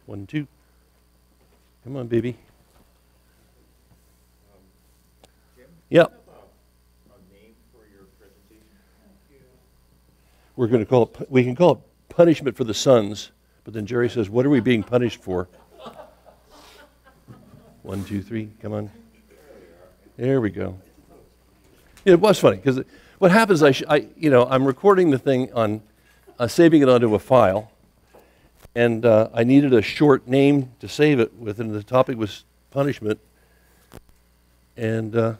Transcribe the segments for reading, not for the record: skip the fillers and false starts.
1, 2. Come on, baby. Jim, Yeah. do you have a name for your presentation? We're going to call it, we can call it punishment for the sons, but then Jerry says, what are we being punished for? 1, 2, 3, come on. There we go. It was funny, because what happens, I'm recording the thing on, saving it onto a file, and I needed a short name to save it with, and the topic was punishment. And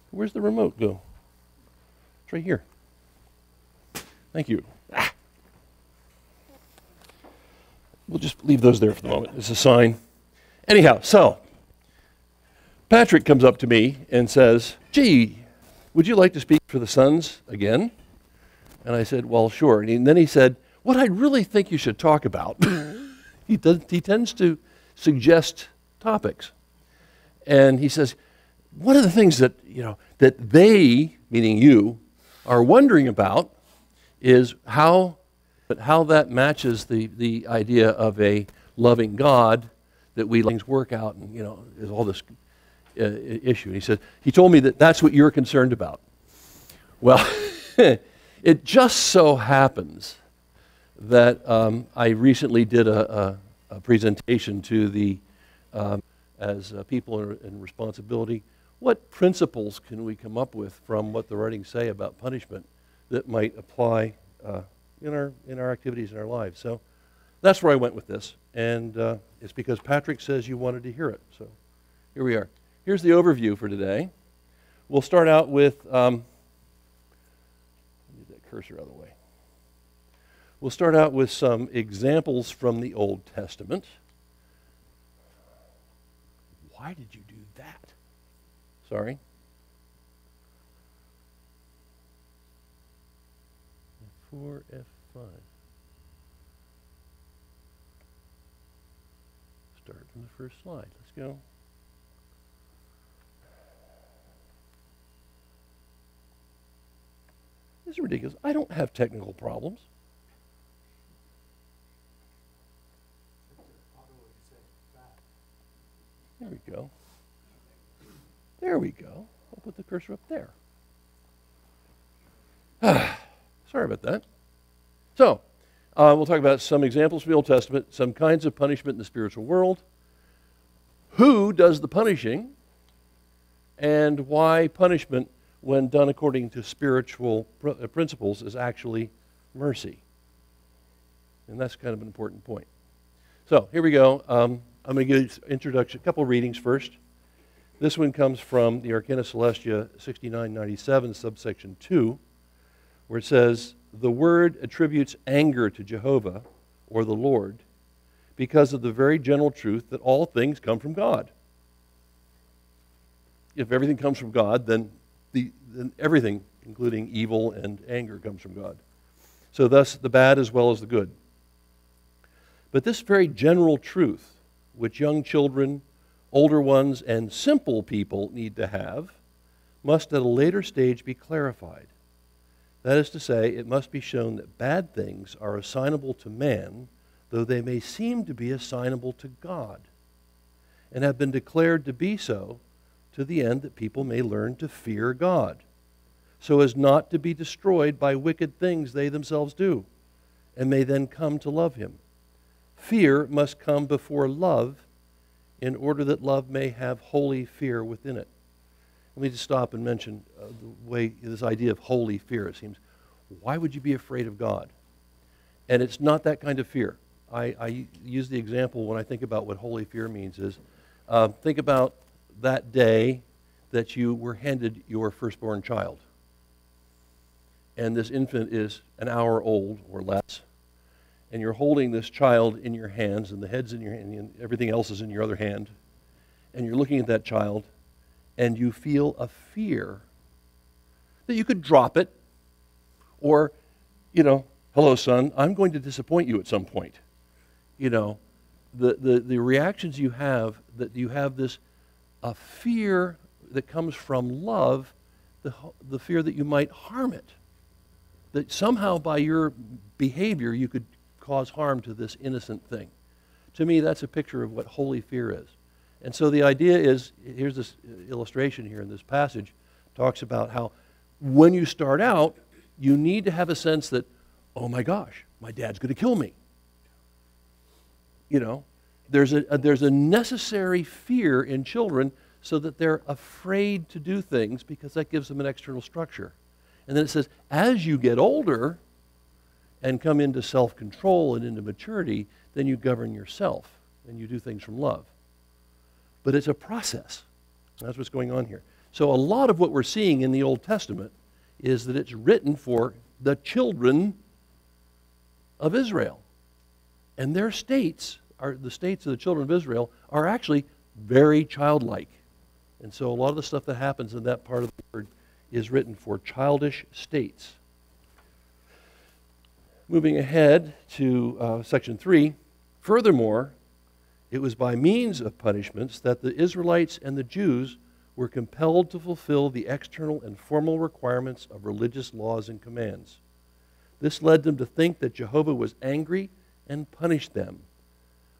where's the remote go? It's right here. Thank you. We'll just leave those there for the moment. It's a sign. Anyhow, so Patrick comes up to me and says, gee, would you like to speak for the sons again? And I said, well, sure. And then he said, what I really think you should talk about. He tends to suggest topics. And he says, one of the things that, that they, meaning you, are wondering about is how that matches the idea of a loving God, that we let things work out, and there's all this issue. And he said, he told me that that's what you're concerned about. Well, it just so happens that I recently did a presentation to the as people in responsibility. What principles can we come up with from what the writings say about punishment that might apply in our activities in our lives? So that's where I went with this, and it's because Patrick says you wanted to hear it. So here we are. Here's the overview for today. We'll start out with get that cursor out of the way. We'll start out with some examples from the Old Testament. Why did you do that? Sorry. F4, F5. Start from the first slide. Let's go. This is ridiculous. I don't have technical problems. There we go. There we go. I'll put the cursor up there. Sorry about that. So, we'll talk about some examples from the Old Testament, some kinds of punishment in the spiritual world, who does the punishing, and why punishment, when done according to spiritual principles, is actually mercy. And that's kind of an important point. So, here we go. I'm going to give you an introduction, a couple of readings first. This one comes from the Arcana Celestia 6997, subsection 2, where it says, the word attributes anger to Jehovah, or the Lord, because of the very general truth that all things come from God. If everything comes from God, then everything, including evil and anger, comes from God. So thus, the bad as well as the good. But this very general truth, which young children, older ones, and simple people need to have, must at a later stage be clarified. That is to say, it must be shown that bad things are assignable to man, though they may seem to be assignable to God, and have been declared to be so to the end that people may learn to fear God, so as not to be destroyed by wicked things they themselves do, and may then come to love Him. Fear must come before love, in order that love may have holy fear within it. Let me just stop and mention the way this idea of holy fear, it seems. Why would you be afraid of God? And it's not that kind of fear. I use the example when I think about what holy fear means is, think about that day that you were handed your firstborn child. And this infant is an hour old or less. And you're holding this child in your hands, and the head's in your hand, and everything else is in your other hand. And you're looking at that child, and you feel a fear that you could drop it, or, hello, son, I'm going to disappoint you at some point. The reactions you have, that you have this a fear that comes from love, the fear that you might harm it. that somehow by your behavior you could cause harm to this innocent thing. To me, that's a picture of what holy fear is. And so the idea is, here's this illustration here in this passage, talks about how when you start out, you need to have a sense that, oh my gosh, my dad's going to kill me. You know, there's a necessary fear in children so that they're afraid to do things because that gives them an external structure. And then it says, as you get older and come into self-control and into maturity, then you govern yourself and you do things from love. But it's a process. That's what's going on here. So a lot of what we're seeing in the Old Testament is that it's written for the children of Israel. And their states, the states of the children of Israel, are actually very childlike. And so a lot of the stuff that happens in that part of the word is written for childish states. Moving ahead to section 3, furthermore, it was by means of punishments that the Israelites and the Jews were compelled to fulfill the external and formal requirements of religious laws and commands. This led them to think that Jehovah was angry and punished them,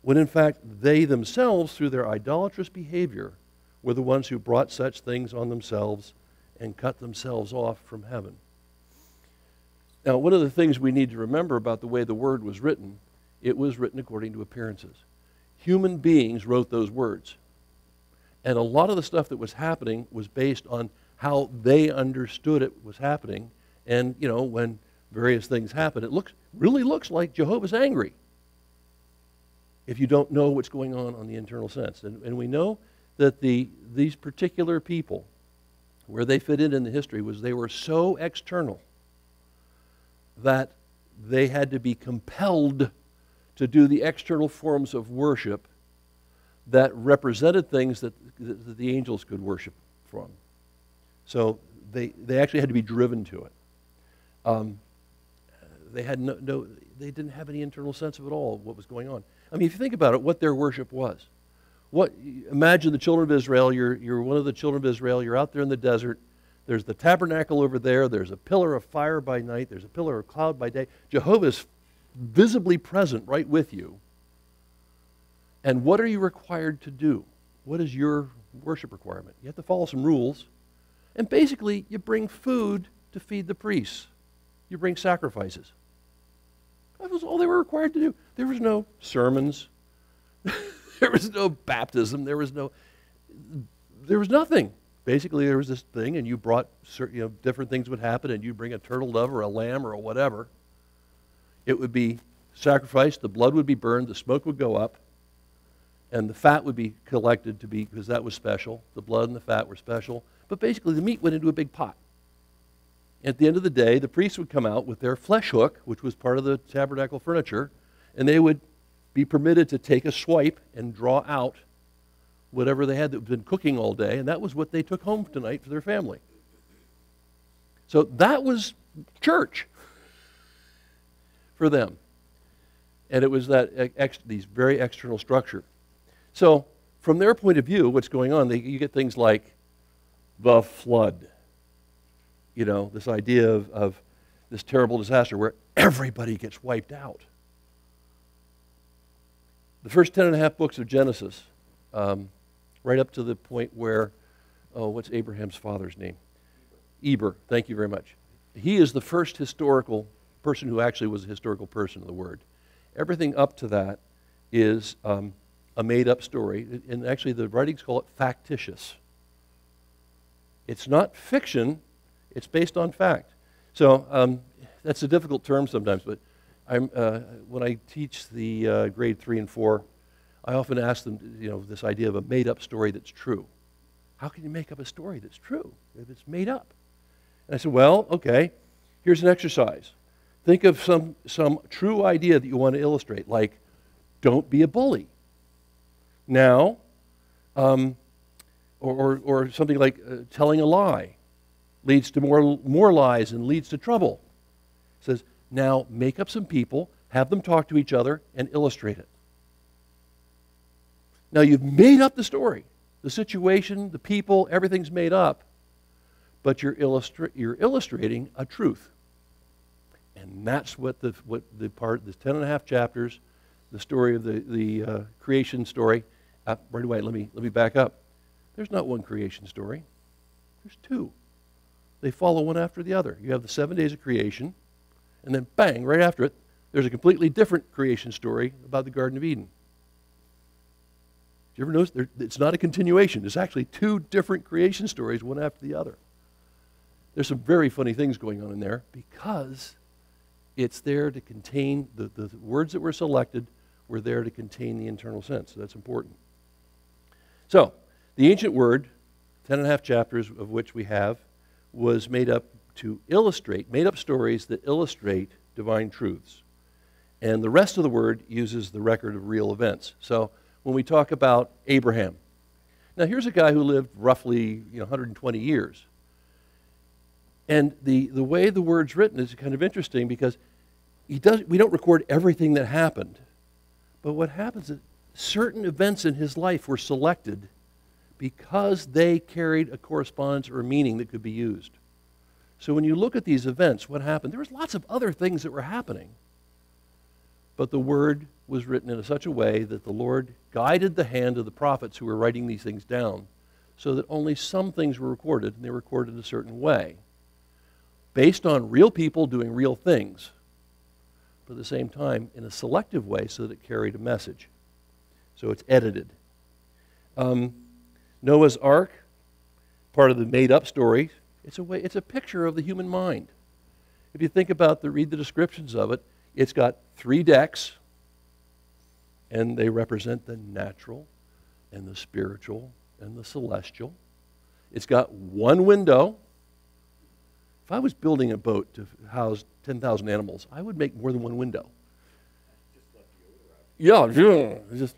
when in fact they themselves, through their idolatrous behavior, were the ones who brought such things on themselves and cut themselves off from heaven. Now, one of the things we need to remember about the way the word was written, it was written according to appearances. Human beings wrote those words. And a lot of the stuff that was happening was based on how they understood it was happening. And, you know, when various things happen, it really looks like Jehovah's angry if you don't know what's going on the internal sense. And we know that these particular people, where they fit in the history, was they were so external that they had to be compelled to do the external forms of worship that represented things that the angels could worship from. So they actually had to be driven to it. They had they didn't have any internal sense of it all, what was going on. I mean, if you think about it, what their worship was. Imagine the children of Israel, you're one of the children of Israel, you're out there in the desert, there's the tabernacle over there, there's a pillar of fire by night, there's a pillar of cloud by day. Jehovah's visibly present right with you. And what are you required to do? What is your worship requirement? You have to follow some rules. And basically, you bring food to feed the priests. You bring sacrifices. That was all they were required to do. There was no sermons. There was no baptism. There was nothing. Basically, there was this thing, and you brought certain, different things would happen, and you bring a turtle dove or a lamb or a whatever. It would be sacrificed. The blood would be burned. The smoke would go up. And the fat would be collected because that was special. The blood and the fat were special. But basically, the meat went into a big pot. At the end of the day, the priests would come out with their flesh hook, which was part of the tabernacle furniture, and they would be permitted to take a swipe and draw out whatever they had that had been cooking all day, and that was what they took home tonight for their family. So that was church for them. And it was these very external structure. So from their point of view, what's going on, you get things like the flood. You know, this idea of this terrible disaster where everybody gets wiped out. The first 10.5 books of Genesis, right up to the point where, what's Abraham's father's name? Eber, thank you very much. He is the first historical person who actually was a historical person of the word. Everything up to that is a made-up story, and actually the writings call it factitious. It's not fiction, it's based on fact. So that's a difficult term sometimes, but when I teach the grade 3 and 4, I often ask them, this idea of a made-up story that's true. How can you make up a story that's true if it's made up? And I said, well, okay, here's an exercise. Think of some true idea that you want to illustrate, like don't be a bully. Now, or something like telling a lie leads to more lies and leads to trouble. It says, now make up some people, have them talk to each other, and illustrate it. Now you've made up the story. The situation, the people, everything's made up, but you're illustrating a truth. And that's what the part, the 10 and a half chapters, the story of the creation story. Right away, let me back up. There's not one creation story. There's two. They follow one after the other. You have the 7 days of creation, and then bang, right after it, there's a completely different creation story about the Garden of Eden. Did you ever notice? It's not a continuation. There's actually two different creation stories, one after the other. There's some very funny things going on in there because it's there to contain, the words that were selected were there to contain the internal sense. So that's important. So, the ancient word, 10 and a half chapters of which we have, was made up stories that illustrate divine truths. And the rest of the word uses the record of real events. So, when we talk about Abraham, now here's a guy who lived roughly 120 years. And the way the word's written is kind of interesting because we don't record everything that happened. But what happens is certain events in his life were selected because they carried a correspondence or a meaning that could be used. So when you look at these events, what happened? There was lots of other things that were happening. But the word was written in such a way that the Lord guided the hand of the prophets who were writing these things down so that only some things were recorded, and they were recorded in a certain way, based on real people doing real things, but at the same time in a selective way so that it carried a message. So it's edited. Noah's Ark, part of the made-up story, it's a picture of the human mind. If you think about read the descriptions of it, it's got 3 decks, and they represent the natural and the spiritual and the celestial. It's got 1 window. If I was building a boat to house 10,000 animals, I would make more than 1 window. Yeah,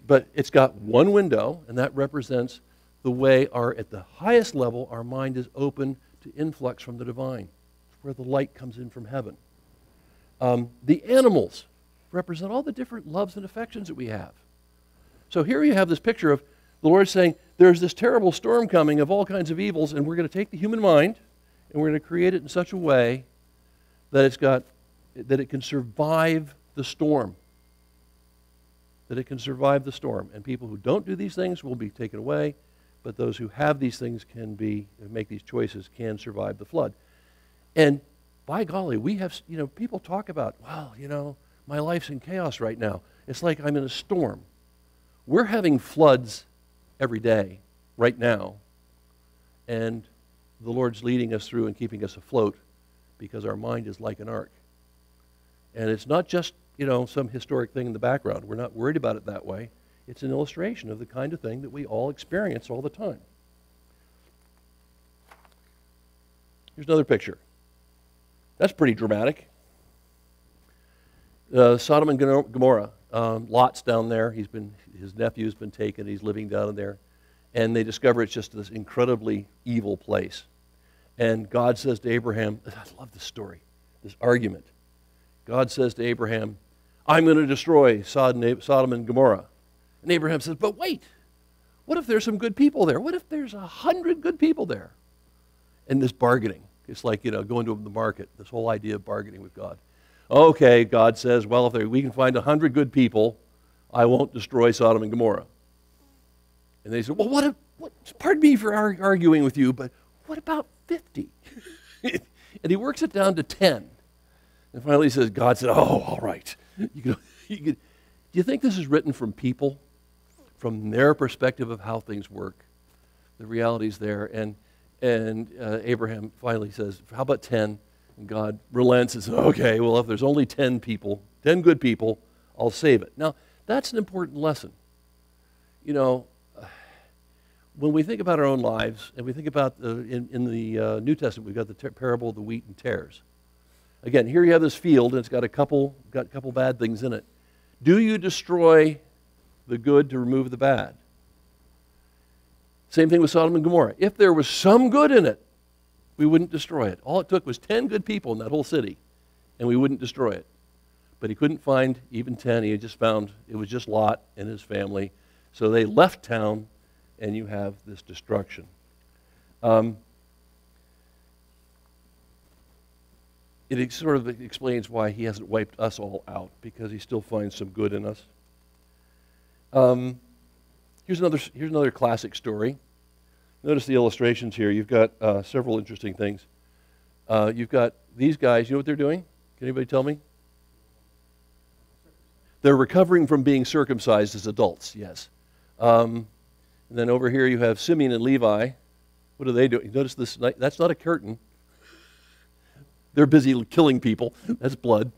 but it's got 1 window, and that represents the way at the highest level, our mind is open to influx from the divine. It's where the light comes in from heaven. The animals represent all the different loves and affections that we have. So here you have this picture of the Lord saying, there's this terrible storm coming of all kinds of evils, and we're going to take the human mind, and we're going to create it in such a way that it can survive the storm. That it can survive the storm. And people who don't do these things will be taken away, but those who have these things make these choices, can survive the flood. And by golly, we have, people talk about, well, my life's in chaos right now. It's like I'm in a storm. We're having floods every day, right now, and the Lord's leading us through and keeping us afloat because our mind is like an ark. And it's not just, some historic thing in the background. We're not worried about it that way. It's an illustration of the kind of thing that we all experience all the time. Here's another picture. That's pretty dramatic. Sodom and Gomorrah. Lot's down there. His nephew's been taken. He's living down in there. And they discover it's just this incredibly evil place. And God says to Abraham, I love this story, this argument. God says to Abraham, I'm going to destroy Sodom and Gomorrah. And Abraham says, but wait, what if there's some good people there? What if there's 100 good people there? And this bargaining, it's like, going to the market, this whole idea of bargaining with God. Okay, God says, well, if we can find 100 good people, I won't destroy Sodom and Gomorrah. And they said, well, pardon me for arguing with you, but what about 50? And he works it down to 10. And finally he says, God said, oh, all right. Do you think this is written from people, from their perspective of how things work? The reality's there. And Abraham finally says, how about 10? And God relents and says, okay, well, if there's only 10 people, 10 good people, I'll save it. Now, that's an important lesson. When we think about our own lives, and we think about, in the New Testament, we've got the parable of the wheat and tares. Again, here you have this field, and it's got a couple bad things in it. Do you destroy the good to remove the bad? Same thing with Sodom and Gomorrah. If there was some good in it, we wouldn't destroy it. All it took was 10 good people in that whole city, and we wouldn't destroy it. But he couldn't find even 10. He had just found it was just Lot and his family. So they left town, and you have this destruction. it sort of explains why he hasn't wiped us all out, because he still finds some good in us. Here's another classic story. Notice the illustrations here. You've got several interesting things. You've got these guys. You know what they're doing? Can anybody tell me? They're recovering from being circumcised as adults, yes. And then over here you have Simeon and Levi. What are they doing? Notice this, that's not a curtain. They're busy killing people. That's blood.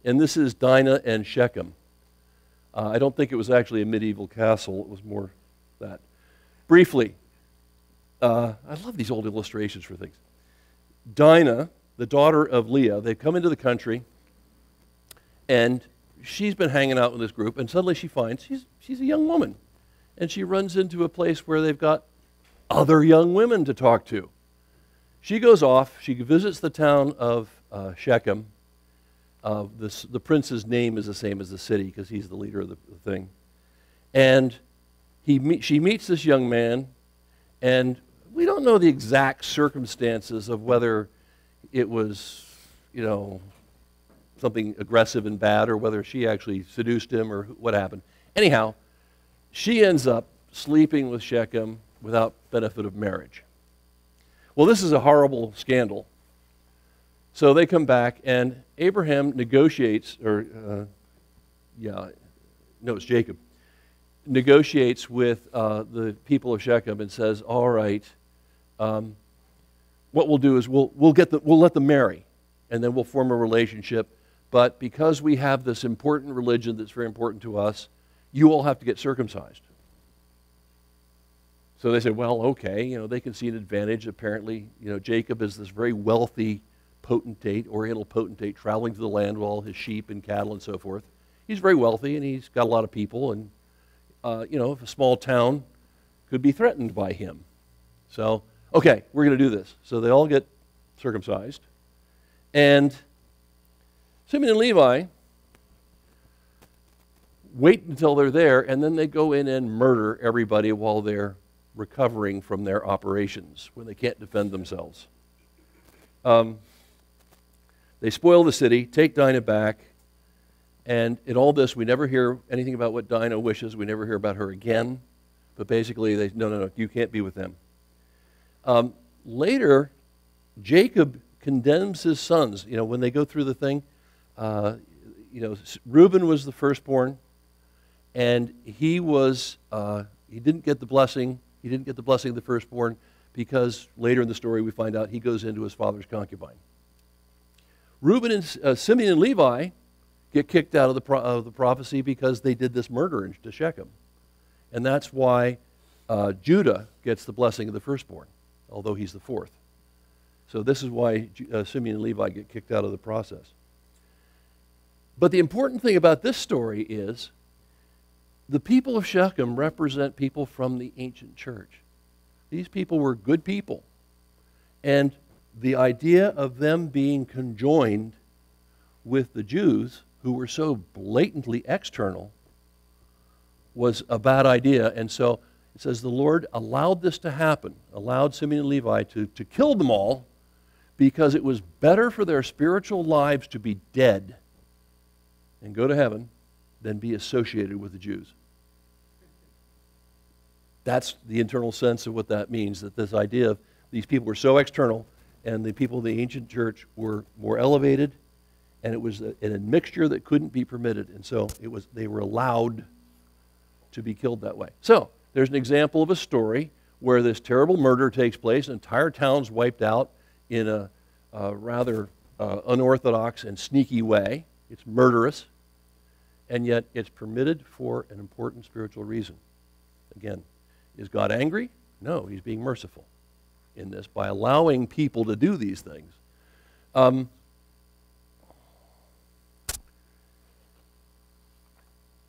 And this is Dinah and Shechem. I don't think it was actually a medieval castle. It was more that. Briefly, I love these old illustrations for things. Dinah, the daughter of Leah, they come into the country, and she's been hanging out with this group, and suddenly she finds she's a young woman, and she runs into a place where they've got other young women to talk to. She goes off, she visits the town of Shechem. The prince's name is the same as the city because he's the leader of the thing. And she meets this young man, and we don't know the exact circumstances of whether it was, something aggressive and bad, or whether she actually seduced him or what happened. Anyhow, she ends up sleeping with Shechem without benefit of marriage. Well, this is a horrible scandal. So they come back, and Abraham negotiates, it's Jacob, negotiates with the people of Shechem and says, all right, what we'll do is we'll let them marry, and then we'll form a relationship. But because we have this important religion that's very important to us, you all have to get circumcised. So they said, well, okay, they can see an advantage. Apparently, Jacob is this very wealthy potentate, oriental potentate, traveling to the land with all his sheep and cattle and so forth. He's very wealthy, and he's got a lot of people, and, if a small town could be threatened by him. So, okay, we're going to do this. So they all get circumcised. And Simeon and Levi wait until they're there, and then they go in and murder everybody while they're recovering from their operations, when they can't defend themselves. They spoil the city, take Dinah back, and in all this, we never hear anything about what Dinah wishes. We never hear about her again. But basically, no, you can't be with them. Later, Jacob condemns his sons. When they go through the thing, Reuben was the firstborn, and he didn't get the blessing. He didn't get the blessing of the firstborn because later in the story we find out he goes into his father's concubine. Reuben and Simeon and Levi get kicked out of the prophecy because they did this murder to Shechem. And that's why Judah gets the blessing of the firstborn, although he's the fourth. So this is why Simeon and Levi get kicked out of the process. But the important thing about this story is the people of Shechem represent people from the ancient church. These people were good people. And the idea of them being conjoined with the Jews, who were so blatantly external, was a bad idea. And so it says the Lord allowed this to happen, allowed Simeon and Levi to kill them all, because it was better for their spiritual lives to be dead and go to heaven than be associated with the Jews. That's the internal sense of what that means, that this idea of these people were so external, and the people of the ancient church were more elevated, and it was a mixture that couldn't be permitted, and so they were allowed to be killed that way. So there's an example of a story where this terrible murder takes place, an entire town's wiped out in a rather unorthodox and sneaky way. It's murderous, and yet it's permitted for an important spiritual reason. Again, is God angry? No, he's being merciful in this by allowing people to do these things.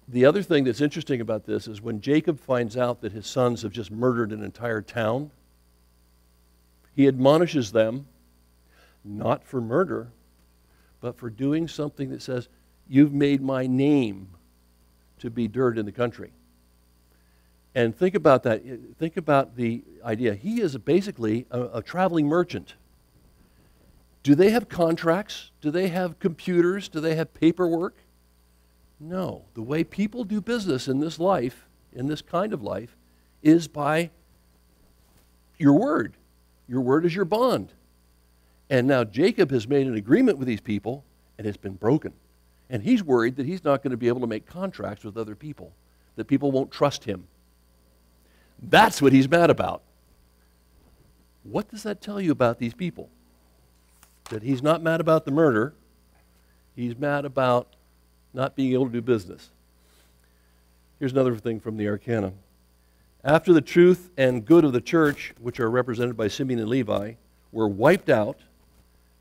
The other thing that's interesting about this is when Jacob finds out that his sons have just murdered an entire town, he admonishes them not for murder, but for doing something that says, you've made my name to be dirt in the country. And think about that. Think about the idea. He is basically a traveling merchant. Do they have contracts? Do they have computers? Do they have paperwork? No. The way people do business in this life, in this kind of life, is by your word. Your word is your bond. And now Jacob has made an agreement with these people, and it's been broken. And he's worried that he's not going to be able to make contracts with other people, that people won't trust him. That's what he's mad about. What does that tell you about these people? That he's not mad about the murder, he's mad about not being able to do business. Here's another thing from the Arcana. After the truth and good of the church, which are represented by Simeon and Levi, were wiped out,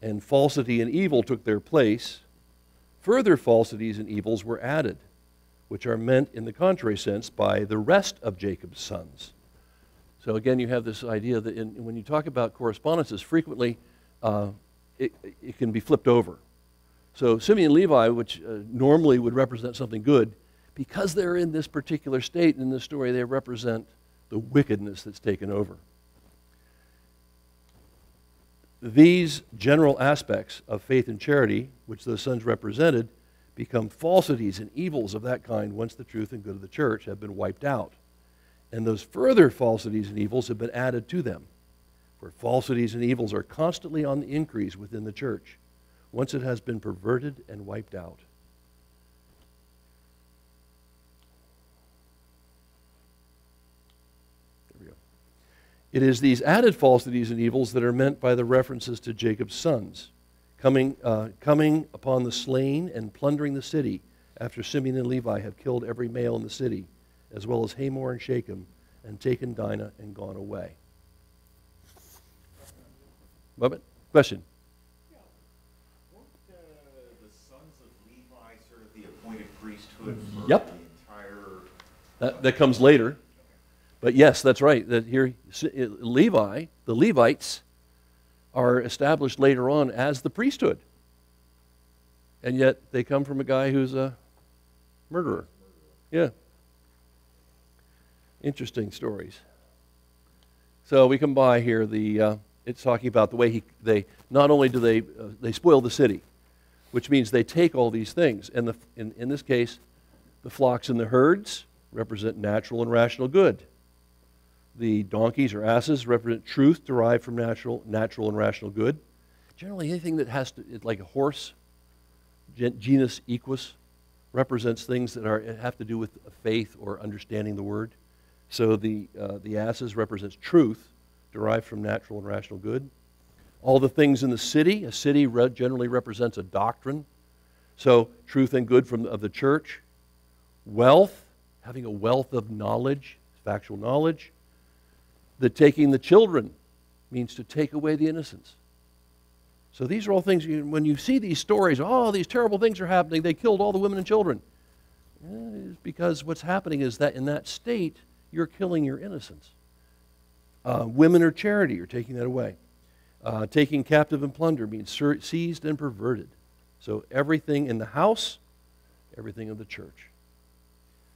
and falsity and evil took their place, further falsities and evils were added, which are meant in the contrary sense by the rest of Jacob's sons. So again, you have this idea that when you talk about correspondences, frequently it can be flipped over. So Simeon and Levi, which normally would represent something good, because they're in this particular state in this story, they represent the wickedness that's taken over. These general aspects of faith and charity, which those sons represented, become falsities and evils of that kind once the truth and good of the church have been wiped out. And those further falsities and evils have been added to them. For falsities and evils are constantly on the increase within the church, once it has been perverted and wiped out. There we go. It is these added falsities and evils that are meant by the references to Jacob's sons, coming upon the slain and plundering the city after Simeon and Levi have killed every male in the city, as well as Hamor and Shechem, and taken Dinah and gone away. Moment? Question? Yeah. Weren't the sons of Levi sort of the appointed priesthood for Yep. the entire... That comes later. But yes, that's right. That here, Levi, the Levites, are established later on as the priesthood. And yet they come from a guy who's a murderer. Yeah. Interesting stories. So we come by here, it's talking about the way they not only do they spoil the city, which means they take all these things. And in this case, the flocks and the herds represent natural and rational good. The donkeys or asses represent truth derived from natural and rational good. Generally, anything that has to, like a horse, genus equus, represents things that have to do with faith or understanding the word. So the asses represents truth derived from natural and rational good. All the things in the city, a city generally represents a doctrine. So truth and good of the church. Wealth, having a wealth of knowledge, factual knowledge. That taking the children means to take away the innocence. So these are all things, when you see these stories, oh, these terrible things are happening, they killed all the women and children. It's because what's happening is that in that state, you're killing your innocence. Women or charity are taking that away. Taking captive and plunder means seized and perverted. So everything in the house, everything of the church.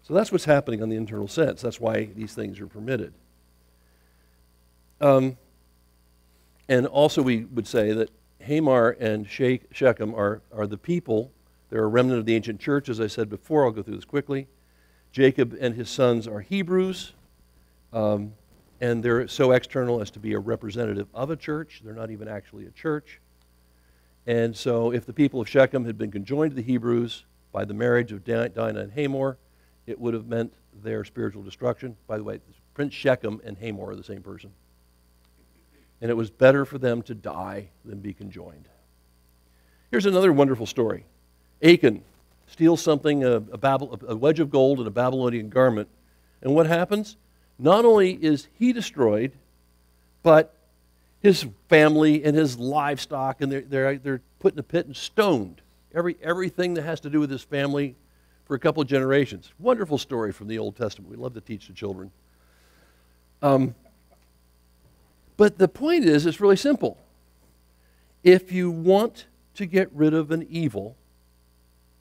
So that's what's happening on the internal sense. That's why these things are permitted. And also we would say that Hamor and Shechem are the people. They're a remnant of the ancient church, as I said before. I'll go through this quickly. Jacob and his sons are Hebrews, and they're so external as to be a representative of a church. They're not even actually a church. And so if the people of Shechem had been conjoined to the Hebrews by the marriage of Dinah and Hamor, it would have meant their spiritual destruction. By the way, Prince Shechem and Hamor are the same person. And it was better for them to die than be conjoined. Here's another wonderful story. Achan steals something, a wedge of gold and a Babylonian garment. And what happens? Not only is he destroyed, but his family and his livestock, and they're put in a pit and stoned. Everything that has to do with his family for a couple of generations. Wonderful story from the Old Testament. We love to teach the children. But the point is, it's really simple. If you want to get rid of an evil,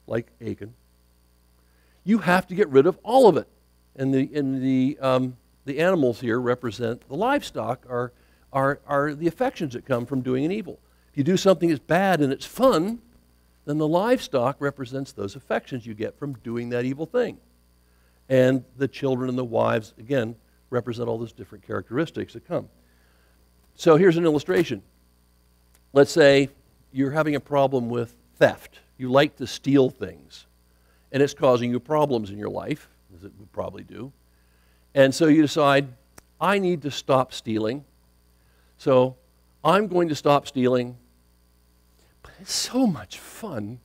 like Achan, you have to get rid of all of it. And the animals here represent the livestock are the affections that come from doing an evil. If you do something that's bad and it's fun, then the livestock represents those affections you get from doing that evil thing. And the children and the wives, again, represent all those different characteristics that come. So here's an illustration. Let's say you're having a problem with theft. You like to steal things, and it's causing you problems in your life, as it would probably do. And so you decide, I need to stop stealing, so I'm going to stop stealing. But it's so much fun.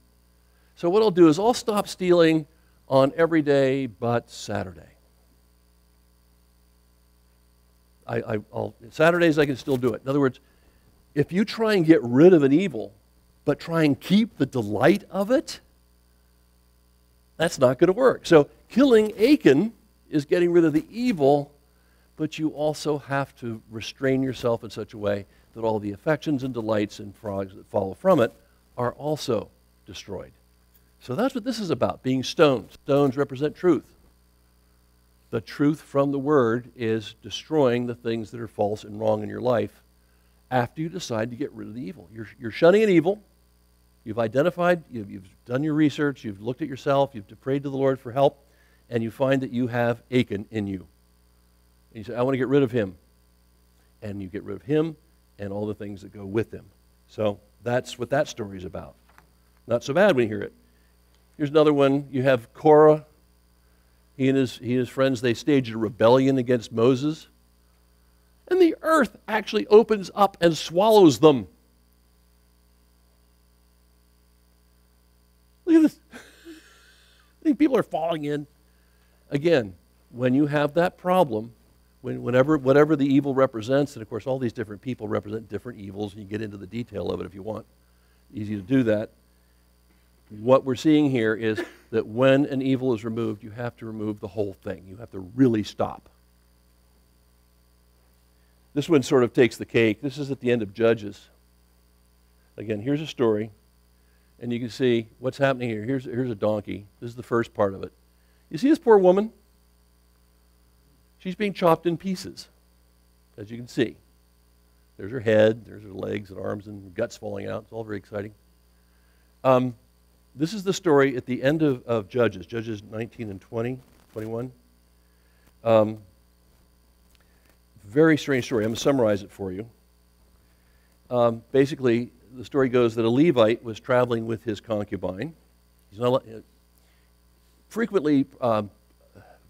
So what I'll do is I'll stop stealing on every day but Saturday. Saturdays I can still do it. In other words, if you try and get rid of an evil, but try and keep the delight of it, that's not going to work. So killing Achan is getting rid of the evil, but you also have to restrain yourself in such a way that all the affections and delights and frogs that follow from it are also destroyed. So that's what this is about, being stones. Stones represent truth. The truth from the Word is destroying the things that are false and wrong in your life after you decide to get rid of the evil. You're shunning an evil. You've identified, you've done your research, you've looked at yourself, you've prayed to the Lord for help, and you find that you have Achan in you. And you say, I want to get rid of him. And you get rid of him and all the things that go with him. So that's what that story is about. Not so bad when you hear it. Here's another one. You have Korah. He and his friends, they staged a rebellion against Moses. And the earth actually opens up and swallows them. Look at this. I think people are falling in. Again, when you have that problem, whatever the evil represents, and of course all these different people represent different evils, and you get into the detail of it if you want. Easy to do that. What we're seeing here is that when an evil is removed, you have to remove the whole thing. You have to really stop. This one sort of takes the cake. This is at the end of Judges. Again, here's a story, and you can see what's happening here. Here's a donkey. This is the first part of it. You see this poor woman? She's being chopped in pieces, as you can see. There's her head, there's her legs and arms and guts falling out. It's all very exciting. This is the story at the end of Judges, Judges 19 and 20, 21. Very strange story. I'm going to summarize it for you. Basically, the story goes that a Levite was traveling with his concubine. Frequently,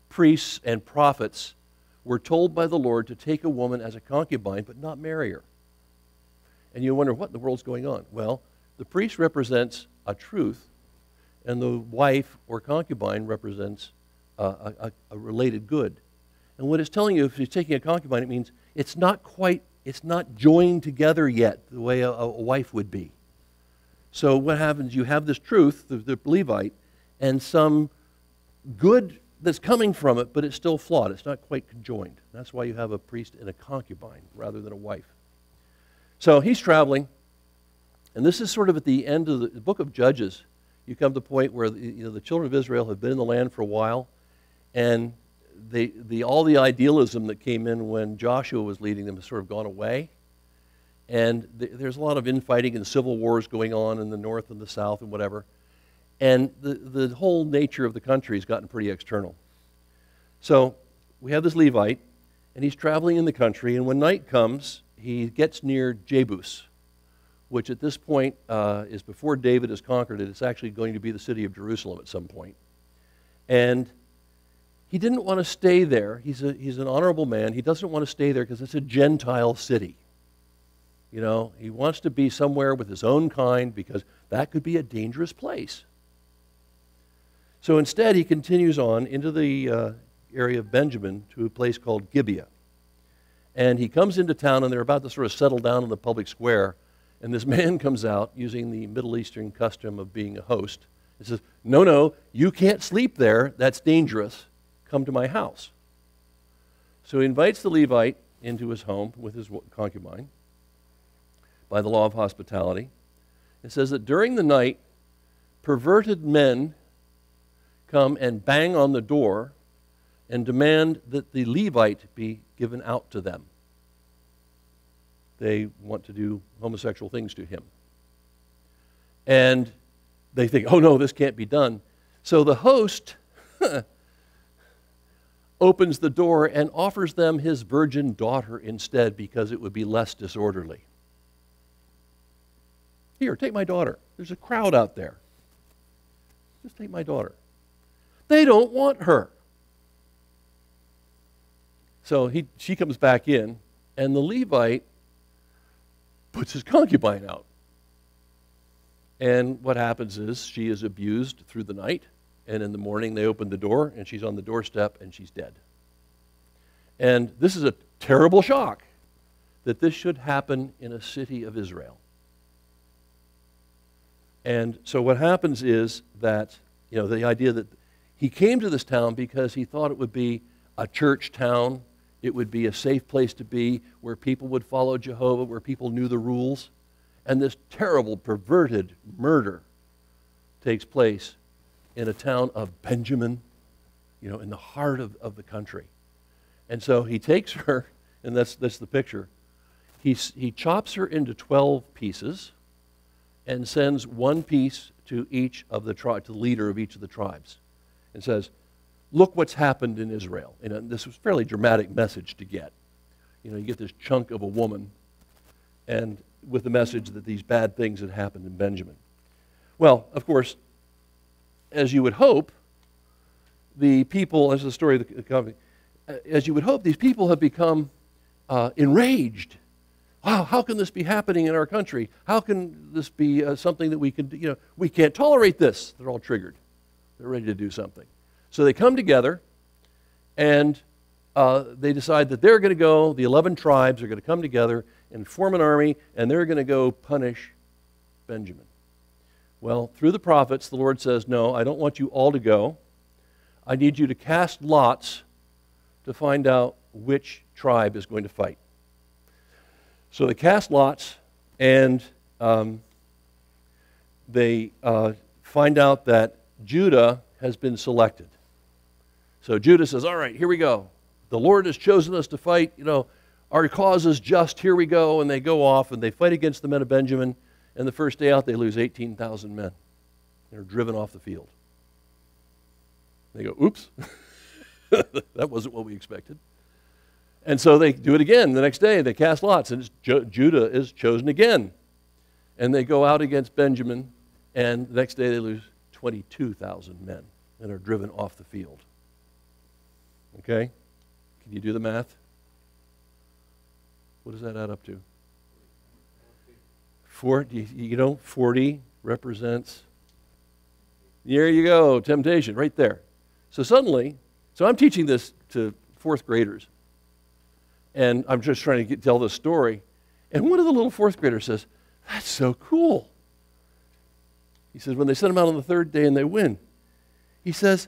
priests and prophets were told by the Lord to take a woman as a concubine but not marry her. And you wonder, what in the world's going on? Well, the priest represents a truth, and the wife or concubine represents a related good. And what it's telling you, if he's taking a concubine, it means it's not joined together yet the way a wife would be. So what happens, you have this truth, the Levite, and some good that's coming from it, but it's still flawed. It's not quite conjoined. That's why you have a priest and a concubine rather than a wife. So he's traveling, and this is sort of at the end of the book of Judges. You come to the point where the children of Israel have been in the land for a while, and all the idealism that came in when Joshua was leading them has sort of gone away. And there's a lot of infighting and civil wars going on in the north and the south and whatever. And the whole nature of the country has gotten pretty external. So we have this Levite, and he's traveling in the country, and when night comes, he gets near Jebus, which at this point is before David has conquered it. It's actually going to be the city of Jerusalem at some point. And he didn't want to stay there. He's an honorable man. He doesn't want to stay there because it's a Gentile city. You know, he wants to be somewhere with his own kind because that could be a dangerous place. So instead, he continues on into the area of Benjamin to a place called Gibeah. And he comes into town, and they're about to sort of settle down in the public square. And this man comes out using the Middle Eastern custom of being a host. He says, no, you can't sleep there. That's dangerous. Come to my house. So he invites the Levite into his home with his concubine by the law of hospitality. It says that during the night, perverted men come and bang on the door and demand that the Levite be given out to them. they want to do homosexual things to him. And they think, oh no, this can't be done. So the host opens the door and offers them his virgin daughter instead because it would be less disorderly. Here, take my daughter. There's a crowd out there. Just take my daughter. They don't want her. So she comes back in, and the Levite puts his concubine out. And what happens is she is abused through the night, and in the morning they open the door, and she's on the doorstep, and she's dead. And this is a terrible shock that this should happen in a city of Israel. And so what happens is that, the idea that he came to this town because he thought it would be a church town, it would be a safe place to be, where people would follow Jehovah, where people knew the rules. And this terrible, perverted murder takes place in a town of Benjamin, in the heart of the country. And so he takes her, and that's the picture. He chops her into 12 pieces and sends one piece to each of the to the leader of each of the tribes, and says, "Look what's happened in Israel." And this was a fairly dramatic message to get. You get this chunk of a woman, and with the message that these bad things had happened in Benjamin. Well, of course, as you would hope, the people, as the story of the company, as you would hope, these people have become enraged. Wow, how can this be happening in our country? How can this be something that we can do? We can't tolerate this. They're all triggered. They're ready to do something. So they come together, and they decide that they're going to go, the 11 tribes are going to come together and form an army, and they're going to go punish Benjamin. Well, through the prophets, the Lord says, no, I don't want you all to go. I need you to cast lots to find out which tribe is going to fight. So they cast lots, and they find out that Judah has been selected. So Judah says, all right, here we go. The Lord has chosen us to fight. Our cause is just. Here we go. And they go off, and they fight against the men of Benjamin. And the first day out, they lose 18,000 men. They're driven off the field. They go, oops. That wasn't what we expected. And so they do it again. The next day, they cast lots, and Judah is chosen again. And they go out against Benjamin, and the next day they lose 22,000 men and are driven off the field. Okay? Can you do the math? What does that add up to? 40 represents, there you go, temptation, right there. So I'm teaching this to fourth graders. And I'm just trying to tell this story. And one of the little fourth graders says, that's so cool. He says, when they send them out on the third day and they win, he says,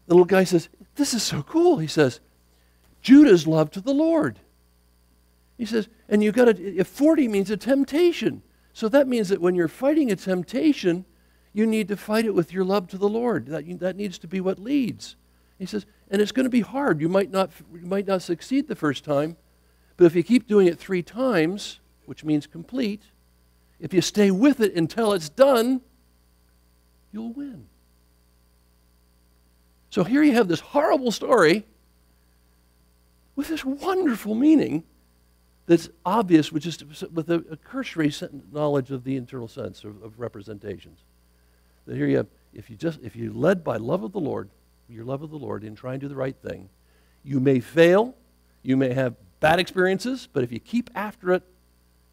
the little guy says, this is so cool. He says, Judah's love to the Lord. He says, and you got to, if 40 means a temptation. So that means that when you're fighting a temptation, you need to fight it with your love to the Lord. That needs to be what leads. He says, and it's going to be hard. You might not succeed the first time, but if you keep doing it 3 times, which means complete, if you stay with it until it's done, you'll win. So here you have this horrible story with this wonderful meaning that's obvious with a cursory knowledge of the internal sense of representations. That here you have, if you led by love of the Lord, your love of the Lord in trying to do the right thing, you may fail, you may have bad experiences, but if you keep after it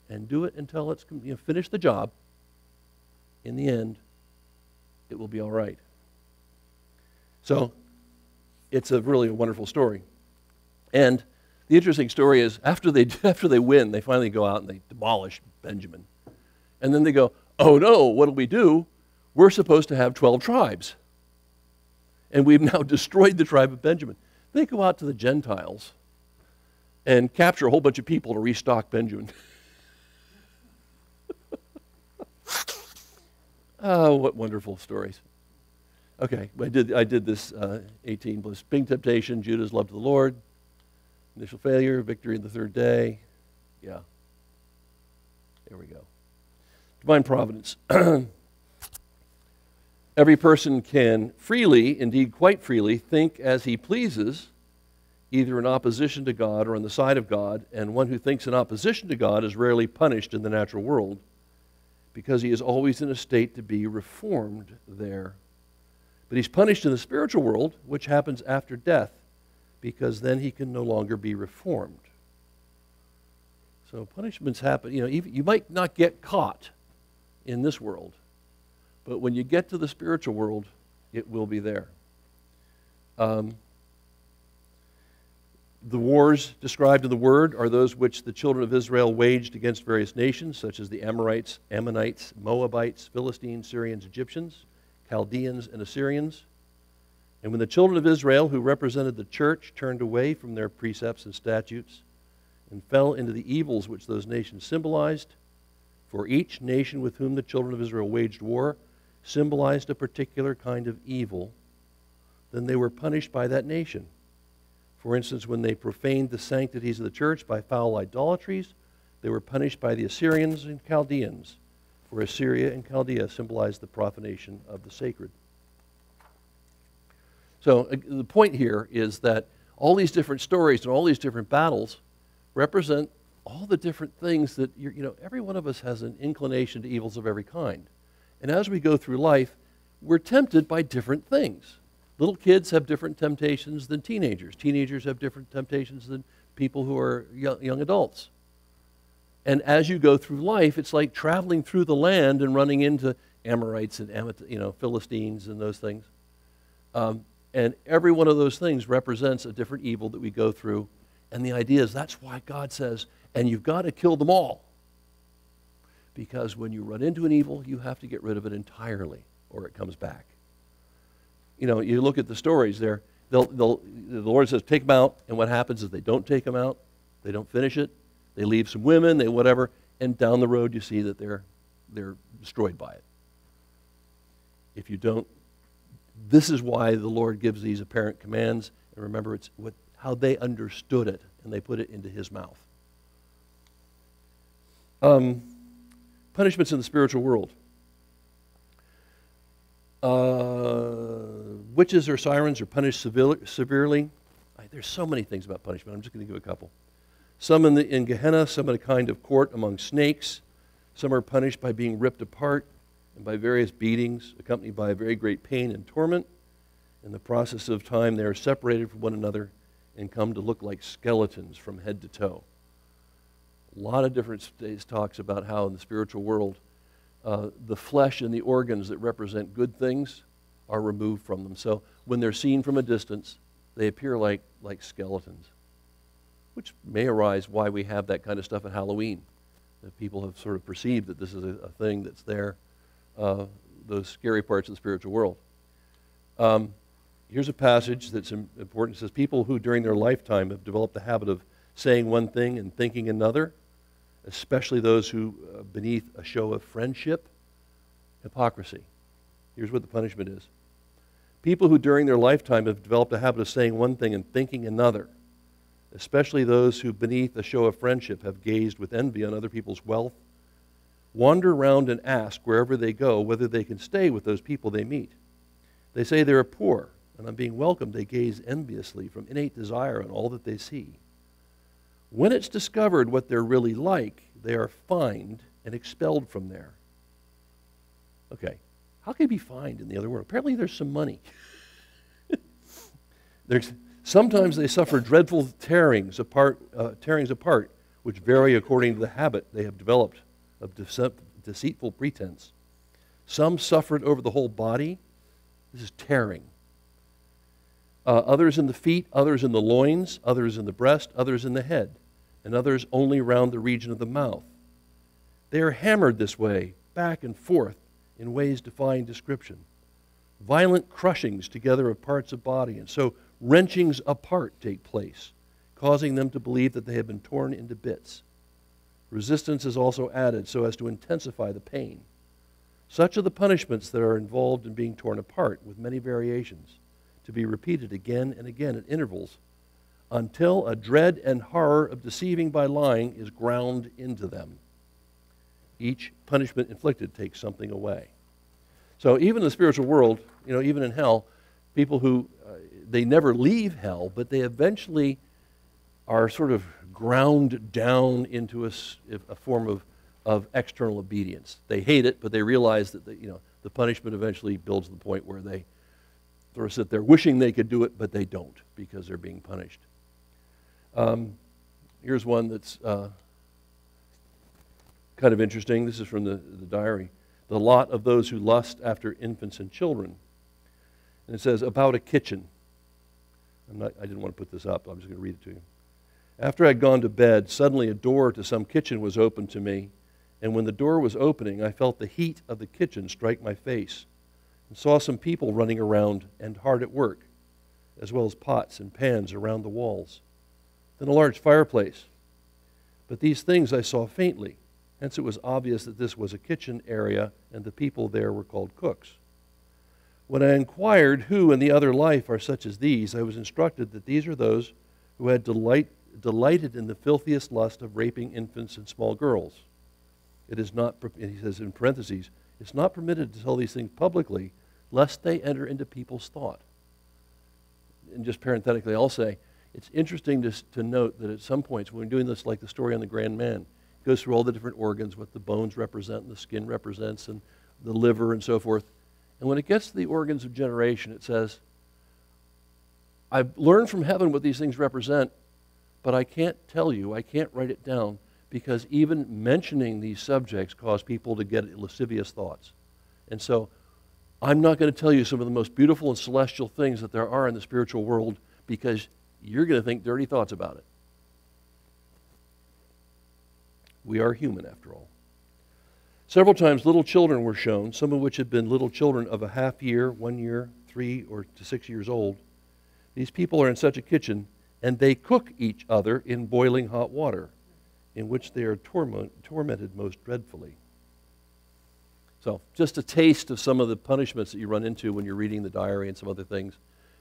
and do it until it's finish the job, in the end, it will be all right. So it's really a wonderful story. And the interesting story is after they win, they finally go out and they demolish Benjamin. And then they go, oh no, what do we do? We're supposed to have 12 tribes. And we've now destroyed the tribe of Benjamin. They go out to the Gentiles and capture a whole bunch of people to restock Benjamin. Oh, what wonderful stories. Okay, I did this 18 plus. Big temptation, Judah's love to the Lord. Initial failure, victory in the third day. Yeah. There we go. Divine providence. Every person can freely, indeed quite freely, think as he pleases, either in opposition to God or on the side of God, and one who thinks in opposition to God is rarely punished in the natural world because he is always in a state to be reformed there. But he's punished in the spiritual world, which happens after death, because then he can no longer be reformed. So punishments happen. You might not get caught in this world, but when you get to the spiritual world, it will be there. The wars described in the Word are those which the children of Israel waged against various nations, such as the Amorites, Ammonites, Moabites, Philistines, Syrians, Egyptians, Chaldeans, and Assyrians. And when the children of Israel, who represented the church, turned away from their precepts and statutes and fell into the evils which those nations symbolized, for each nation with whom the children of Israel waged war symbolized a particular kind of evil, then they were punished by that nation. For instance, when they profaned the sanctities of the church by foul idolatries, they were punished by the Assyrians and Chaldeans, for Assyria and Chaldea symbolized the profanation of the sacred. So the point here is that all these different stories and all these different battles represent all the different things that, every one of us has an inclination to evils of every kind. And as we go through life, we're tempted by different things. Little kids have different temptations than teenagers. Teenagers have different temptations than people who are young adults. And as you go through life, it's like traveling through the land and running into Amorites and Philistines and those things. And every one of those things represents a different evil that we go through. And the idea is that's why God says, and you've got to kill them all. Because when you run into an evil, you have to get rid of it entirely, or it comes back. You look at the stories there, the Lord says, take them out, and what happens is they don't take them out, they don't finish it, they leave some women, they whatever, and down the road you see that they're destroyed by it. If you don't, this is why the Lord gives these apparent commands, and remember it's how they understood it, and they put it into His mouth. Punishments in the spiritual world. Witches or sirens are punished severely. There's so many things about punishment. I'm just going to give a couple. Some in Gehenna, some in a kind of court among snakes. Some are punished by being ripped apart and by various beatings, accompanied by a very great pain and torment. In the process of time, they are separated from one another and come to look like skeletons from head to toe. A lot of different talks about how in the spiritual world, the flesh and the organs that represent good things are removed from them. So when they're seen from a distance, they appear like skeletons, which may arise why we have that kind of stuff at Halloween, that people have sort of perceived that this is a thing that's there, those scary parts of the spiritual world. Here's a passage that's important. It says, people who during their lifetime have developed the habit of saying one thing and thinking another, especially those who, beneath a show of friendship, hypocrisy. Here's what the punishment is. People who during their lifetime have developed a habit of saying one thing and thinking another, especially those who beneath a show of friendship have gazed with envy on other people's wealth, wander around and ask wherever they go whether they can stay with those people they meet. They say they are poor, and on being welcomed they gaze enviously from innate desire on all that they see. When it's discovered what they're really like, they are fined and expelled from there. Okay, how can you be fined in the other world? Apparently there's some money. Sometimes they suffer dreadful tearings apart, which vary according to the habit they have developed of deceitful pretense. Some suffer it over the whole body. This is tearing. Others in the feet, others in the loins, others in the breast, others in the head, and others only round the region of the mouth. They are hammered this way, back and forth, in ways defying description. Violent crushings together of parts of body, and so wrenchings apart take place, causing them to believe that they have been torn into bits. Resistance is also added so as to intensify the pain. Such are the punishments that are involved in being torn apart, with many variations, to be repeated again and again at intervals, until a dread and horror of deceiving by lying is ground into them. Each punishment inflicted takes something away. So even in the spiritual world, even in hell, people who, they never leave hell, but they eventually are sort of ground down into a form of external obedience. They hate it, but they realize that the punishment eventually builds to the point where they sort of sit there wishing they could do it, but they don't because they're being punished. Here's one that's kind of interesting. This is from the diary. The lot of those who lust after infants and children. And it says, about a kitchen. I didn't want to put this up. I'm just going to read it to you. After I'd gone to bed, suddenly a door to some kitchen was opened to me. And when the door was opening, I felt the heat of the kitchen strike my face and saw some people running around and hard at work, as well as pots and pans around the walls. Then a large fireplace. But these things I saw faintly. Hence it was obvious that this was a kitchen area and the people there were called cooks. When I inquired who in the other life are such as these, I was instructed that these are those who had delighted in the filthiest lust of raping infants and small girls. It is not, and he says in parentheses, it's not permitted to tell these things publicly, lest they enter into people's thought. And just parenthetically, I'll say, it's interesting to note that at some points, when we're doing this, like the story on the Grand Man, it goes through all the different organs, what the bones represent and the skin represents, and the liver and so forth. And when it gets to the organs of generation, it says, I've learned from heaven what these things represent, but I can't tell you, I can't write it down, because even mentioning these subjects cause people to get lascivious thoughts. And so I'm not going to tell you some of the most beautiful and celestial things that there are in the spiritual world, because you're going to think dirty thoughts about it. We are human, after all. Several times little children were shown, some of which had been little children of a half year, 1 year, 3 or to 6 years old. These people are in such a kitchen, and they cook each other in boiling hot water, in which they are tormented most dreadfully. So, just a taste of some of the punishments that you run into when you're reading the diary and some other things,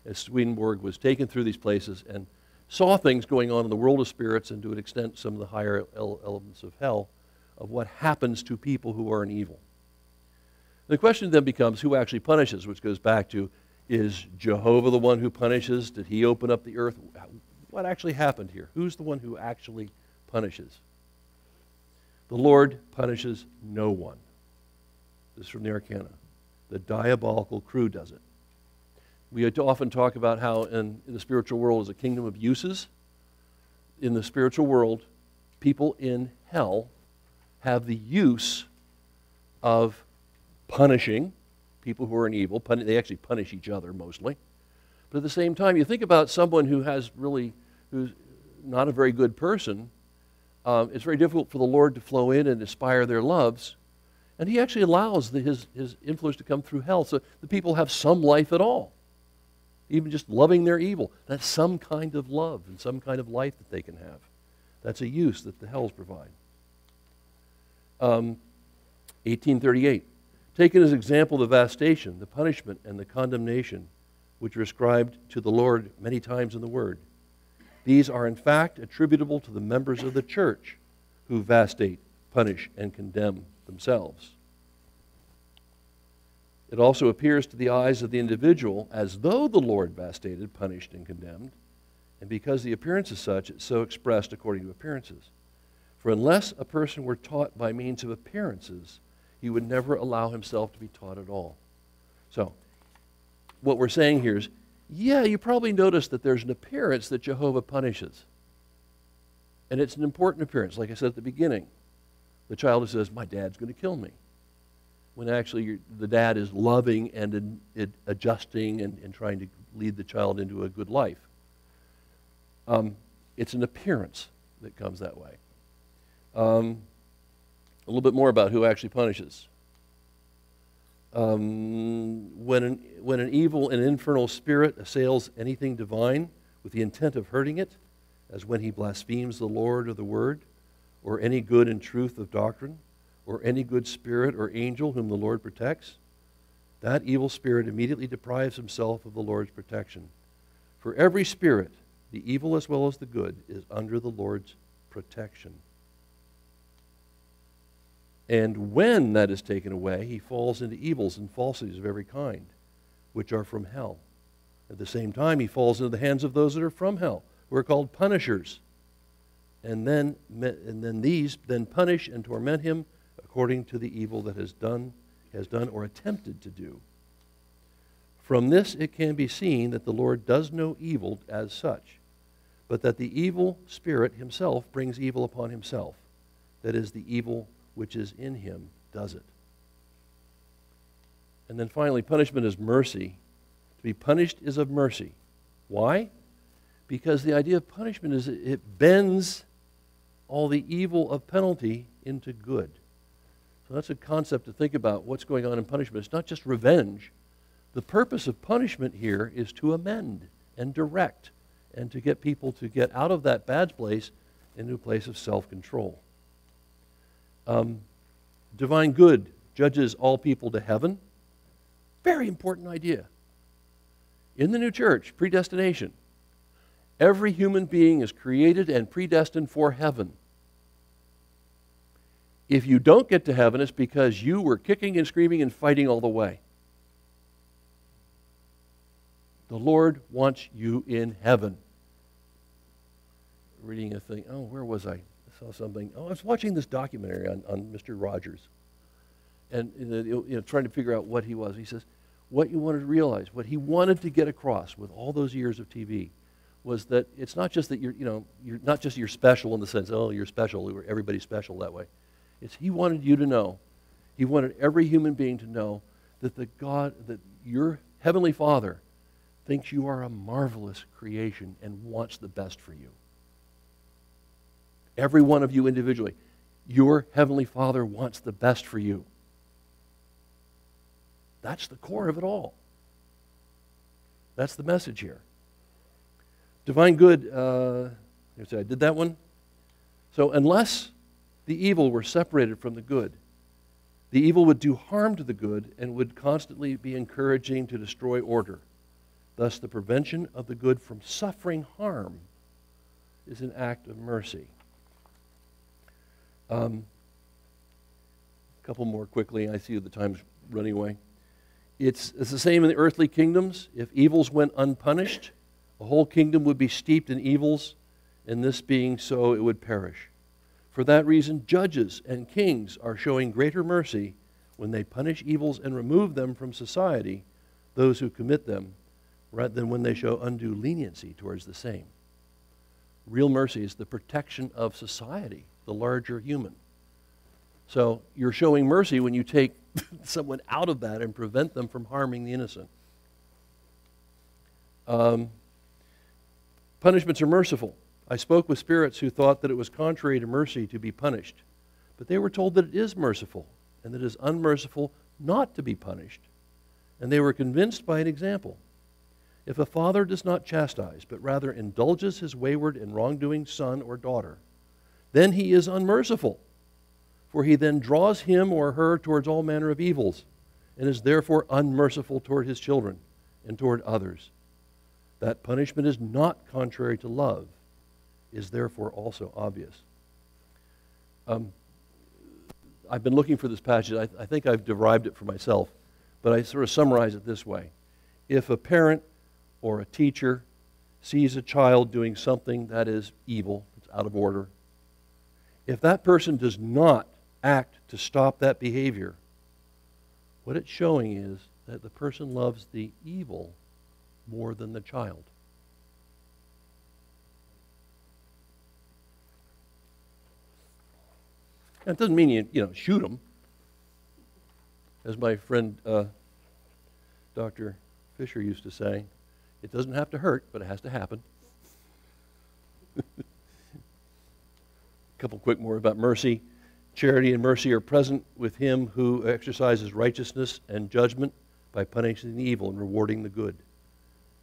as Swedenborg was taken through these places and saw things going on in the world of spirits, and to an extent some of the higher elements of hell, of what happens to people who are in evil. The question then becomes, who actually punishes, which goes back to, is Jehovah the one who punishes? Did he open up the earth? What actually happened here? Who's the one who actually punishes? The Lord punishes no one. This is from the Arcana. The diabolical crew does it. We often talk about how in the spiritual world is a kingdom of uses. In the spiritual world, people in hell have the use of punishing people who are in evil. They actually punish each other mostly. But at the same time, you think about someone who's not a very good person. It's very difficult for the Lord to flow in and inspire their loves. And he actually allows his influence to come through hell, so the people have some life at all. Even just loving their evil. That's some kind of love and some kind of life that they can have. That's a use that the hells provide. 1838. Taken as example the vastation, the punishment, and the condemnation, which are ascribed to the Lord many times in the Word. These are in fact attributable to the members of the church who vastate, punish, and condemn themselves. It also appears to the eyes of the individual as though the Lord vastated, punished, and condemned, and because the appearance is such, it's so expressed according to appearances. For unless a person were taught by means of appearances, he would never allow himself to be taught at all. So, what we're saying here is, yeah, you probably noticed that there's an appearance that Jehovah punishes. And it's an important appearance, like I said at the beginning. The child who says, my dad's going to kill me. When actually the dad is loving and adjusting and trying to lead the child into a good life. It's an appearance that comes that way. A little bit more about who actually punishes. When an evil and infernal spirit assails anything divine with the intent of hurting it, as when he blasphemes the Lord or the Word, or any good and truth of doctrine, or any good spirit or angel whom the Lord protects, that evil spirit immediately deprives himself of the Lord's protection. For every spirit, the evil as well as the good, is under the Lord's protection. And when that is taken away, he falls into evils and falsities of every kind, which are from hell. At the same time, he falls into the hands of those that are from hell, who are called punishers. And then these then punish and torment him according to the evil that has done or attempted to do. From this it can be seen that the Lord does no evil as such, but that the evil spirit himself brings evil upon himself. That is, the evil which is in him does it. And then finally, punishment is mercy. To be punished is of mercy. Why? Because the idea of punishment is it bends all the evil of penalty into good. So that's a concept to think about what's going on in punishment. It's not just revenge. The purpose of punishment here is to amend and direct and to get people to get out of that bad place into a place of self-control. Divine good judges all people to heaven. Very important idea. In the new church, predestination. Every human being is created and predestined for heaven. If you don't get to heaven, it's because you were kicking and screaming and fighting all the way. The Lord wants you in heaven. Reading a thing. Oh, where was I? I saw something. Oh, I was watching this documentary on Mr. Rogers. And trying to figure out what he was. He says, what you wanted to realize, what he wanted to get across with all those years of TV was that it's not just that you're not just you're special in the sense, oh, you're special, everybody's special that way. It's he wanted you to know, he wanted every human being to know that that your heavenly Father thinks you are a marvelous creation and wants the best for you. Every one of you individually, your heavenly Father wants the best for you. That's the core of it all. That's the message here. Divine good, I did that one. So unless the evil were separated from the good, the evil would do harm to the good and would constantly be encouraging to destroy order. Thus, the prevention of the good from suffering harm is an act of mercy. A couple more quickly. I see the time's running away. It's the same in the earthly kingdoms. If evils went unpunished, a whole kingdom would be steeped in evils, and this being so, it would perish. For that reason, judges and kings are showing greater mercy when they punish evils and remove them from society, those who commit them, rather than when they show undue leniency towards the same. Real mercy is the protection of society, the larger human. So you're showing mercy when you take someone out of that and prevent them from harming the innocent. Punishments are merciful. I spoke with spirits who thought that it was contrary to mercy to be punished, but they were told that it is merciful and that it is unmerciful not to be punished, and they were convinced by an example. If a father does not chastise, but rather indulges his wayward and wrongdoing son or daughter, then he is unmerciful, for he then draws him or her towards all manner of evils, and is therefore unmerciful toward his children and toward others. That punishment is not contrary to love, is therefore also obvious. I've been looking for this passage. I think I've derived it for myself, but I sort of summarize it this way. If a parent or a teacher sees a child doing something that is evil, it's out of order, if that person does not act to stop that behavior, what it's showing is that the person loves the evil more than the child. That doesn't mean you shoot them. As my friend Dr. Fisher used to say, it doesn't have to hurt, but it has to happen. A couple quick more about mercy. Charity and mercy are present with him who exercises righteousness and judgment by punishing the evil and rewarding the good.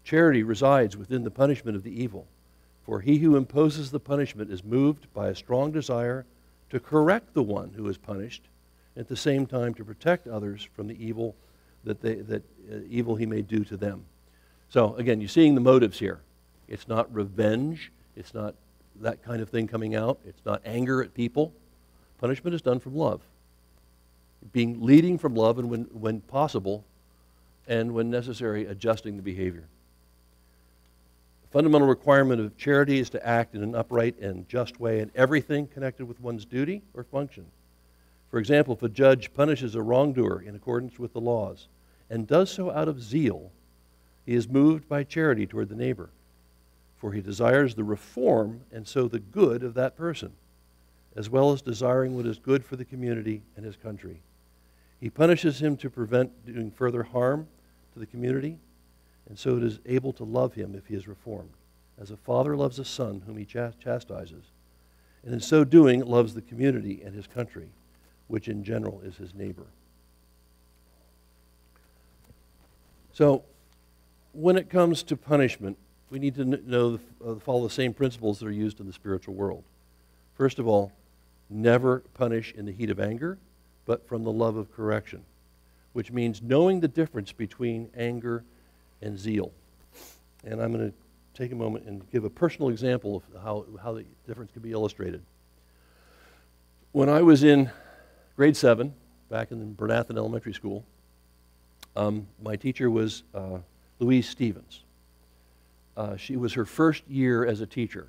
Charity resides within the punishment of the evil, for he who imposes the punishment is moved by a strong desire to correct the one who is punished, at the same time to protect others from the evil evil he may do to them. So again, you're seeing the motives here. It's not revenge. It's not that kind of thing coming out. It's not anger at people. Punishment is done from love. leading from love, and when possible, and when necessary, adjusting the behavior. The fundamental requirement of charity is to act in an upright and just way in everything connected with one's duty or function. For example, if a judge punishes a wrongdoer in accordance with the laws and does so out of zeal, he is moved by charity toward the neighbor, for he desires the reform and so the good of that person, as well as desiring what is good for the community and his country. He punishes him to prevent doing further harm to the community, and so it is able to love him if he is reformed, as a father loves a son whom he chastises, and in so doing loves the community and his country, which in general is his neighbor. So, when it comes to punishment, we need to follow the same principles that are used in the spiritual world. First of all, never punish in the heat of anger, but from the love of correction, which means knowing the difference between anger and zeal. And I'm going to take a moment and give a personal example of how the difference can be illustrated. When I was in grade 7, back in Bernathen Elementary School, my teacher was Louise Stevens. She was her first year as a teacher.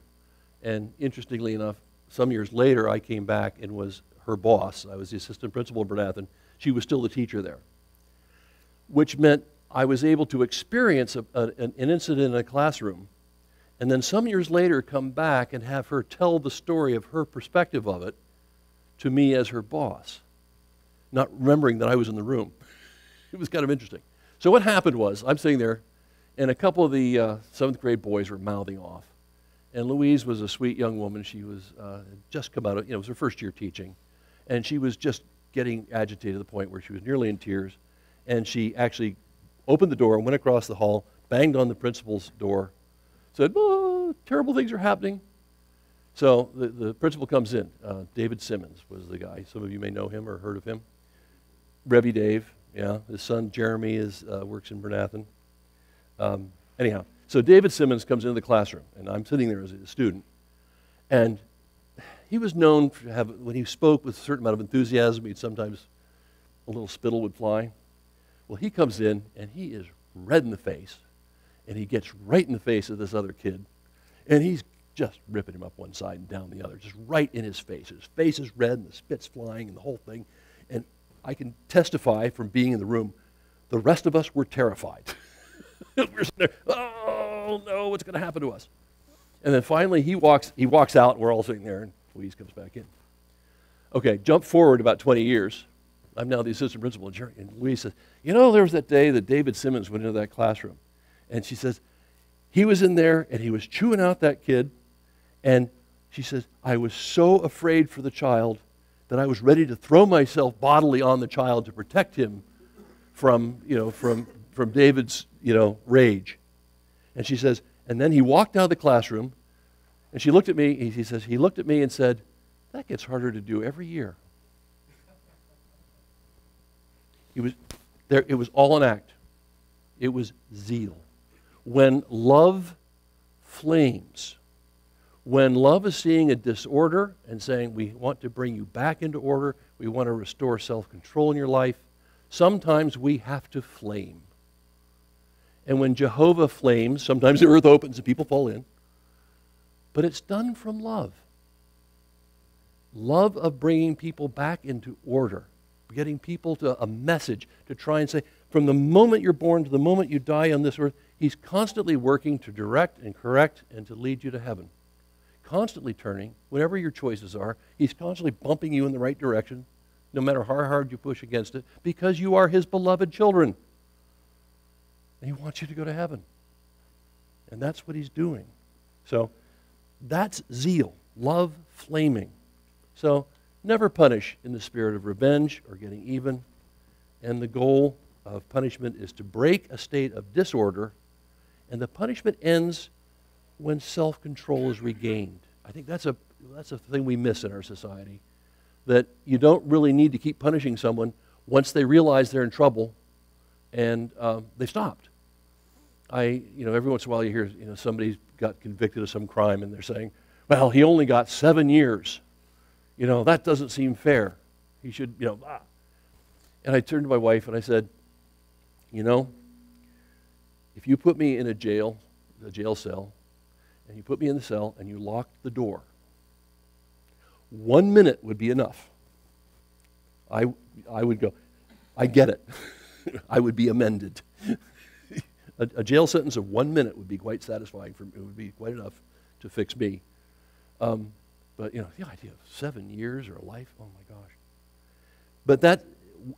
And interestingly enough, some years later, I came back and was her boss. I was the assistant principal at Bernathen. She was still the teacher there, which meant I was able to experience an incident in a classroom, and then some years later come back and have her tell the story of her perspective of it to me as her boss, not remembering that I was in the room. It was kind of interesting. So what happened was, I'm sitting there, and a couple of the 7th grade boys were mouthing off. And Louise was a sweet young woman. She was just come out of, it was her first year teaching. And she was just getting agitated to the point where she was nearly in tears. And she actually opened the door and went across the hall, banged on the principal's door, said, "Oh, terrible things are happening." So the principal comes in. David Simmons was the guy. Some of you may know him or heard of him. Rebbe Dave, yeah. His son Jeremy works in Bernathen. Anyhow, so David Simmons comes into the classroom, and I'm sitting there as a student. And he was known to have, when he spoke with a certain amount of enthusiasm, sometimes a little spittle would fly. Well, he comes in, and he is red in the face, and he gets right in the face of this other kid, and he's just ripping him up one side and down the other, just right in his face. His face is red, and the spit's flying, and the whole thing. And I can testify from being in the room, the rest of us were terrified. We're sitting there, oh no, what's going to happen to us? And then finally he walks out, and we're all sitting there, and Louise comes back in. Okay, jump forward about 20 years. I'm now the assistant principal, and Louise says, there was that day that David Simmons went into that classroom. And she says, he was in there, and he was chewing out that kid, and she says, I was so afraid for the child that I was ready to throw myself bodily on the child to protect him from David's, rage. And she says, and then he walked out of the classroom, and she looked at me, he says, he looked at me and said, that gets harder to do every year. It was all an act. It was zeal. When love flames, when love is seeing a disorder and saying, we want to bring you back into order, we want to restore self-control in your life, sometimes we have to flame. And when Jehovah flames, sometimes the earth opens and people fall in, but it's done from love. Love of bringing people back into order, getting people to a message to try and say, from the moment you're born to the moment you die on this earth, He's constantly working to direct and correct and to lead you to heaven. Constantly turning, whatever your choices are, He's constantly bumping you in the right direction, no matter how hard you push against it, because you are His beloved children. And He wants you to go to heaven. And that's what He's doing. So that's zeal, love flaming. So never punish in the spirit of revenge or getting even. And the goal of punishment is to break a state of disorder, and the punishment ends when self-control is regained. I think that's a thing we miss in our society, that you don't really need to keep punishing someone once they realize they're in trouble and they've stopped. Every once in a while you hear, somebody's got convicted of some crime and they're saying, well, he only got 7 years. That doesn't seem fair. He should, And I turned to my wife and I said, you know, if you put me in a jail cell, and you put me in the cell and you locked the door, 1 minute would be enough. I would go, I get it. I would be amended. A jail sentence of 1 minute would be quite satisfying for me. It would be quite enough to fix me. But, you know, the idea of 7 years or a life, oh my gosh. But that,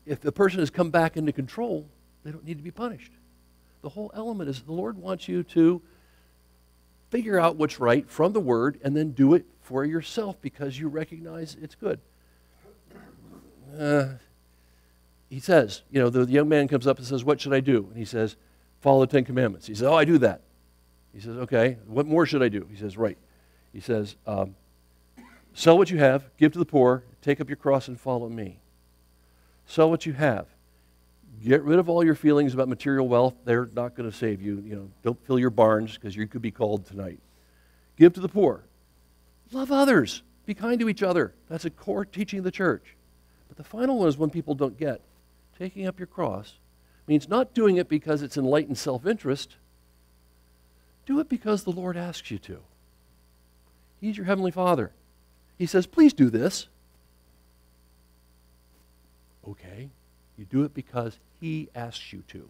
if the person has come back into control, they don't need to be punished. The whole element is the Lord wants you to figure out what's right from the Word and then do it for yourself because you recognize it's good. He says, you know, the young man comes up and says, what should I do? And he says, follow the 10 Commandments. He says, oh, I do that. He says, okay, what more should I do? He says, right. He says, sell what you have, give to the poor, take up your cross and follow me. Sell what you have. Get rid of all your feelings about material wealth. They're not going to save you. You know, don't fill your barns because you could be called tonight. Give to the poor. Love others. Be kind to each other. That's a core teaching of the church. But the final one is one people don't get. Taking up your cross means not doing it because it's enlightened self-interest. Do it because the Lord asks you to. He's your Heavenly Father. He says, please do this. Okay. You do it because He asks you to.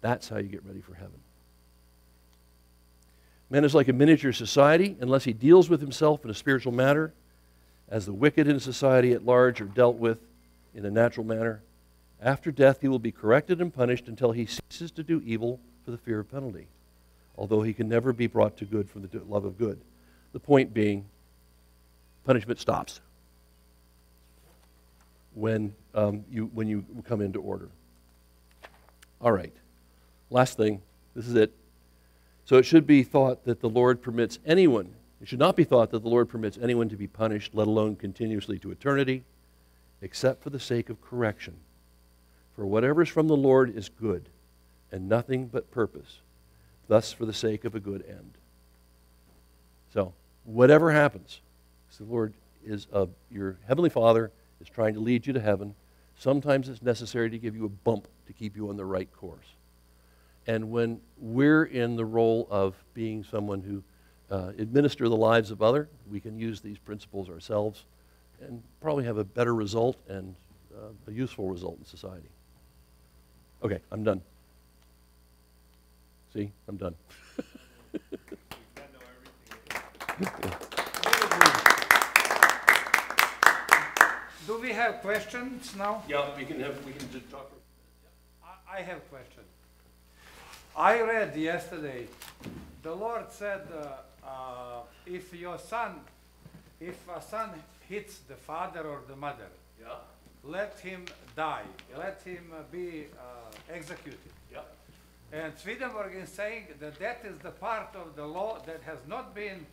That's how you get ready for heaven. Man is like a miniature society unless he deals with himself in a spiritual manner, as the wicked in society at large are dealt with in a natural manner. After death, he will be corrected and punished until he ceases to do evil for the fear of penalty, although he can never be brought to good from the love of good. The point being, punishment stops when you come into order. All right, last thing, this is it. So it should be thought that the Lord permits anyone, it should not be thought that the Lord permits anyone to be punished, let alone continuously to eternity, except for the sake of correction. For whatever is from the Lord is good, and nothing but purpose, thus for the sake of a good end. So, whatever happens, the Lord is your Heavenly Father is trying to lead you to heaven. Sometimes it's necessary to give you a bump to keep you on the right course. And when we're in the role of being someone who administer the lives of others, we can use these principles ourselves and probably have a better result and a useful result in society. Okay, I'm done. See, I'm done. Do we have questions now? Yeah, we can just talk. I have a question. I read yesterday, the Lord said, if a son hits the father or the mother, Yeah. let him die, let him be executed. Yeah. And Swedenborg is saying that that is the part of the law that has not been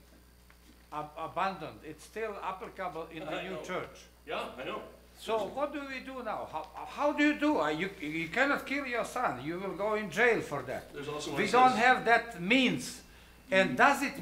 abandoned. It's still applicable in the new church. Yeah, I know. So what do we do now? How do you do? You cannot kill your son. You will go in jail for that. There's also We don't have that means. And does it